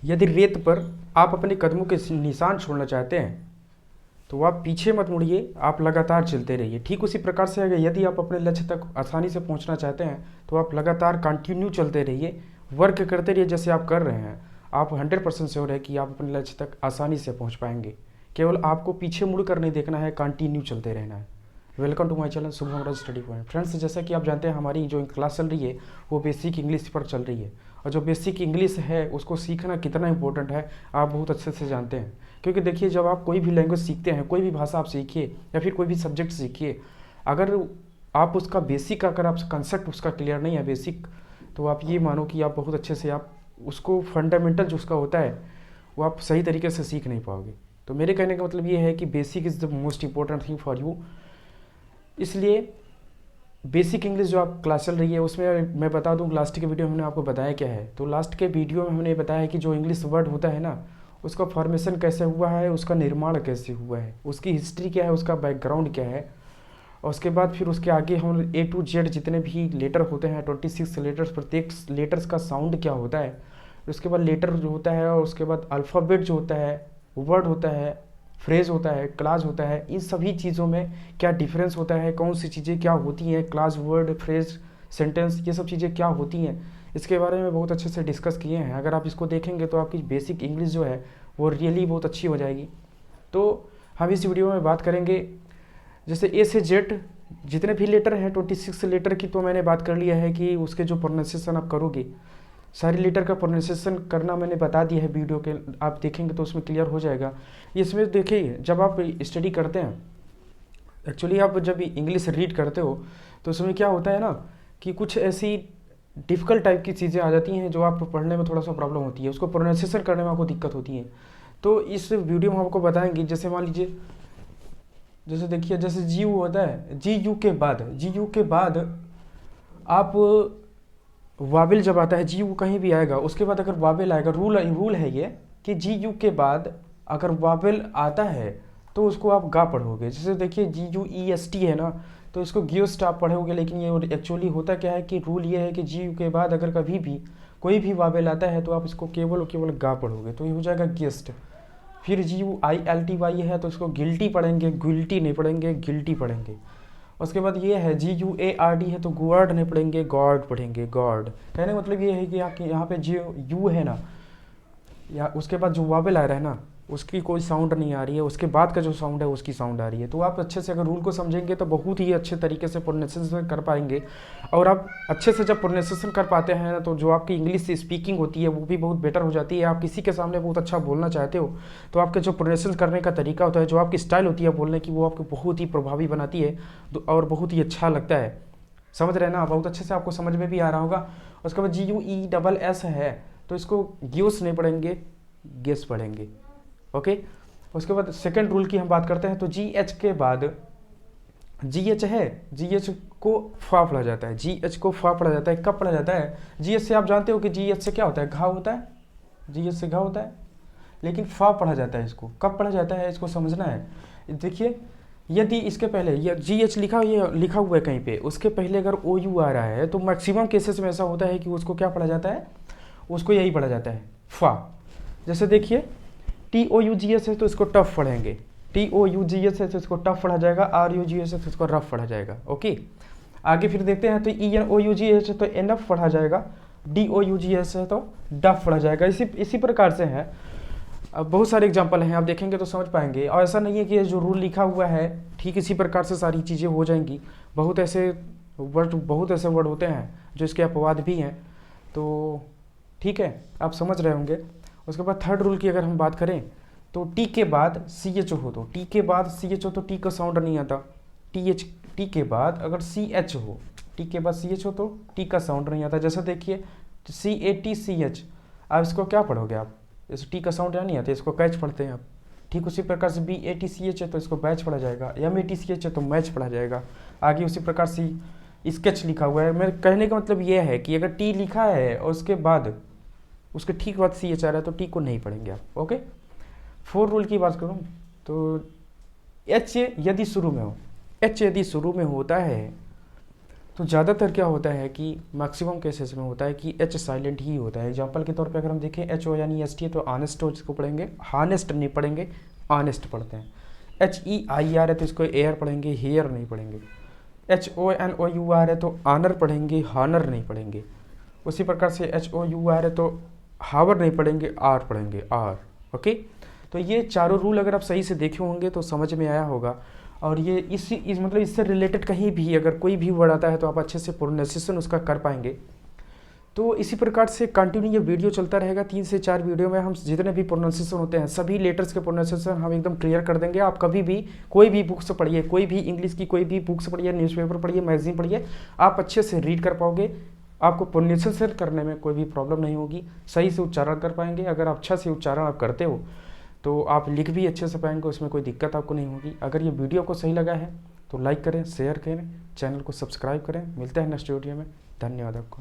यदि रेत पर आप अपने कदमों के निशान छोड़ना चाहते हैं तो आप पीछे मत मुड़िए, आप लगातार चलते रहिए। ठीक उसी प्रकार से अगर यदि आप अपने लक्ष्य तक आसानी से पहुंचना चाहते हैं तो आप लगातार कंटिन्यू चलते रहिए, वर्क करते रहिए जैसे आप कर रहे हैं। आप 100% श्योर है कि आप अपने लक्ष्य तक आसानी से पहुंच पाएंगे। केवल आपको पीछे मुड़ कर नहीं देखना है, कंटिन्यू चलते रहना है। Welcome to my channel Shubham Raj study point. Friends, जैसा कि आप जानते हैं हमारी जो क्लास चल रही है वो बेसिक इंग्लिश पर चल रही है, और जो बेसिक इंग्लिश है उसको सीखना कितना इंपॉर्टेंट है आप बहुत अच्छे से जानते हैं। क्योंकि देखिए, जब आप कोई भी लैंग्वेज सीखते हैं, कोई भी भाषा आप सीखिए या फिर कोई भी सब्जेक्ट सीखिए, अगर आप उसका बेसिक, अगर आप कंसेप्ट उसका क्लियर नहीं है बेसिक, तो आप ये मानो कि आप बहुत अच्छे से आप उसको फंडामेंटल जो उसका होता है वो आप सही तरीके से सीख नहीं पाओगे। तो मेरे कहने का मतलब ये है कि basic is the most important thing for you. इसलिए बेसिक इंग्लिश जो आप क्लास चल रही है उसमें मैं बता दूं, लास्ट के वीडियो में हमने आपको बताया क्या है। तो लास्ट के वीडियो में हमने बताया कि जो इंग्लिश वर्ड होता है ना, उसका फॉर्मेशन कैसे हुआ है, उसका निर्माण कैसे हुआ है, उसकी हिस्ट्री क्या है, उसका बैकग्राउंड क्या है। और उसके बाद फिर उसके आगे हम A to Z जितने भी लेटर होते हैं, 26 लेटर्स, प्रत्येक लेटर्स का साउंड क्या होता है। उसके बाद लेटर जो होता है, और उसके बाद अल्फ़ाबेट जो होता है, वर्ड होता है, फ्रेज होता है, क्लास होता है, इन सभी चीज़ों में क्या डिफरेंस होता है, कौन सी चीज़ें क्या होती हैं, क्लास, वर्ड, फ्रेज, सेंटेंस, ये सब चीज़ें क्या होती हैं, इसके बारे में बहुत अच्छे से डिस्कस किए हैं। अगर आप इसको देखेंगे तो आपकी बेसिक इंग्लिश जो है वो रियली बहुत अच्छी हो जाएगी। तो हम इस वीडियो में बात करेंगे जैसे A से Z जितने भी लेटर हैं, 26 लेटर की तो मैंने बात कर लिया है कि उसके जो प्रोनाउंसिएशन आप करोगे, सारे लेटर का प्रोनाउंसिएशन करना मैंने बता दिया है वीडियो के, आप देखेंगे तो उसमें क्लियर हो जाएगा। इसमें देखिए, जब आप स्टडी करते हैं, एक्चुअली आप जब इंग्लिश रीड करते हो तो उसमें क्या होता है ना कि कुछ ऐसी डिफ़िकल्ट टाइप की चीज़ें आ जाती हैं जो आपको पढ़ने में थोड़ा सा प्रॉब्लम होती है, उसको प्रोनाउंसिएशन करने में आपको दिक्कत होती है। तो इस वीडियो में हम आपको बताएंगे, जैसे मान लीजिए, जैसे देखिए, जैसे जी यू होता है, जी यू के बाद आप वाबिल जब आता है, जी यू कहीं भी आएगा उसके बाद अगर वाबिल आएगा, रूल रूल है ये कि जी यू के बाद अगर वाबिल आता है तो उसको आप गा पढ़ोगे। जैसे देखिए GUEST है ना, तो इसको गियोस्ट आप पढ़ोगे, लेकिन ये एक्चुअली होता क्या है कि रूल ये है कि जी यू के बाद अगर कभी भी कोई भी वाबिल आता है तो आप इसको केवल और केवल गा पढ़ोगे, तो ये हो जाएगा गियस्ट। फिर GUILTY है तो इसको गिल्टी पढ़ेंगे, गिल्टी नहीं पढ़ेंगे, गिल्टी पढ़ेंगे। उसके बाद ये है GUARD है तो गुआर्ड नहीं पढ़ेंगे, गॉड पढ़ेंगे, गॉड। कहने का मतलब ये है कि यहाँ पे जो यू है ना, या उसके बाद जो वावेल आ रहा है ना, उसकी कोई साउंड नहीं आ रही है, उसके बाद का जो साउंड है उसकी साउंड आ रही है। तो आप अच्छे से अगर रूल को समझेंगे तो बहुत ही अच्छे तरीके से प्रोनाउंसिएशन कर पाएंगे। और आप अच्छे से जब प्रोनाउंसिएशन कर पाते हैं ना, तो जो आपकी इंग्लिश स्पीकिंग होती है वो भी बहुत बेटर हो जाती है। आप किसी के सामने बहुत अच्छा बोलना चाहते हो तो आपके जो प्रोनाउंसिएशन करने का तरीका होता है, जो आपकी स्टाइल होती है बोलने की, वो आपको बहुत ही प्रभावी बनाती है और बहुत ही अच्छा लगता है। समझ रहे हैं ना, बहुत अच्छे से आपको समझ में भी आ रहा होगा। उसके बाद GUESS है तो इसको गियोस नहीं पढ़ेंगे, गेस पढ़ेंगे। ओके। उसके बाद सेकंड रूल की हम बात करते हैं, तो GH के बाद GH है, GH को फा पढ़ा जाता है, GH को फा पढ़ा जाता है। कब पढ़ा जाता है? GH से आप जानते हो कि GH से क्या होता है, घाव होता है, GH से घाव होता है, लेकिन फा पढ़ा जाता है। इसको कब पढ़ा जाता है इसको समझना है। देखिए, यदि इसके पहले ये GH ये लिखा हुआ है कहीं पे, उसके पहले अगर OU आ रहा है तो मैक्सिमम केसेस में ऐसा होता है कि उसको क्या पढ़ा जाता है, उसको यही पढ़ा जाता है, फा। जैसे देखिए, TOUGS है तो इसको टफ पढ़ेंगे, TOUGS है तो इसको टफ पढ़ा जाएगा, RUGS है तो इसको रफ पढ़ा जाएगा। ओके। आगे फिर देखते हैं, तो ENOUGS है तो एनफ पढ़ा जाएगा, DOUGS है तो डफ पढ़ा जाएगा। इसी प्रकार से है। अब बहुत सारे एग्जाम्पल हैं, आप देखेंगे तो समझ पाएंगे। और ऐसा नहीं है कि जो रूल लिखा हुआ है ठीक इसी प्रकार से सारी चीज़ें हो जाएंगी। बहुत ऐसे वर्ड होते हैं जो इसके अपवाद भी हैं। तो ठीक है, आप समझ रहे होंगे। उसके बाद थर्ड रूल की अगर हम बात करें, तो टी के बाद CH हो, तो टी के बाद CH हो तो टी का साउंड नहीं आता। टी के बाद अगर CH हो, टी के बाद CH हो तो टी का साउंड नहीं आता। जैसे देखिए, CATCH, आप इसको क्या पढ़ोगे आप, इस टी का साउंड नहीं आता, इसको कैच पढ़ते हैं आप। ठीक उसी प्रकार से BATCH है तो इसको बैच पढ़ा जाएगा, MATCH है तो मैच पढ़ा जाएगा। आगे उसी प्रकार से स्केच लिखा हुआ है। मेरे कहने का मतलब ये है कि अगर टी लिखा है और उसके बाद उसके ठीक बाद CH आ रहा है तो टी को नहीं पढ़ेंगे आप। ओके। फोर रूल की बात करूँ तो H यदि शुरू में हो, H यदि शुरू में होता है तो ज़्यादातर क्या होता है कि मैक्सिमम केसेस में होता है कि एच साइलेंट ही होता है। एग्जांपल के तौर पे अगर हम देखें एच ओ यानी एस टी है तो ऑनेस्ट को पढ़ेंगे, हानेस्ट नहीं पढ़ेंगे, ऑनेस्ट पढ़ते हैं। एच ई आई आर है तो इसको एयर पढ़ेंगे, हेयर नहीं पढ़ेंगे। H O N O U R है तो ऑनर पढ़ेंगे, हानर नहीं पढ़ेंगे। उसी प्रकार से एच ओ यू आर है तो हावर नहीं पढ़ेंगे, आर पढ़ेंगे, आर। ओके, तो ये चारों रूल अगर आप सही से देखे होंगे तो समझ में आया होगा। और ये इस मतलब इससे रिलेटेड कहीं भी अगर कोई भी वर्ड आता है तो आप अच्छे से प्रोनाउंसिएशन उसका कर पाएंगे। तो इसी प्रकार से कंटिन्यू ये वीडियो चलता रहेगा। 3 से 4 वीडियो में हम जितने भी प्रोनाउंसिएशन होते हैं सभी लेटर्स के प्रोनाउंसिएशन हम एकदम क्लियर कर देंगे। आप कभी भी कोई भी बुक्स पढ़िए, कोई भी इंग्लिश की कोई भी बुक्स पढ़िए, न्यूज़पेपर पढ़िए, मैगजीन पढ़िए, आप अच्छे से रीड कर पाओगे। आपको प्रोनाउंसिएशन करने में कोई भी प्रॉब्लम नहीं होगी, सही से उच्चारण कर पाएंगे। अगर अच्छा से उच्चारण आप करते हो तो आप लिख भी अच्छे से पाएंगे, उसमें कोई दिक्कत आपको नहीं होगी। अगर ये वीडियो को सही लगा है तो लाइक करें, शेयर करें, चैनल को सब्सक्राइब करें। मिलते हैं नेक्स्ट वीडियो में। धन्यवाद आपको।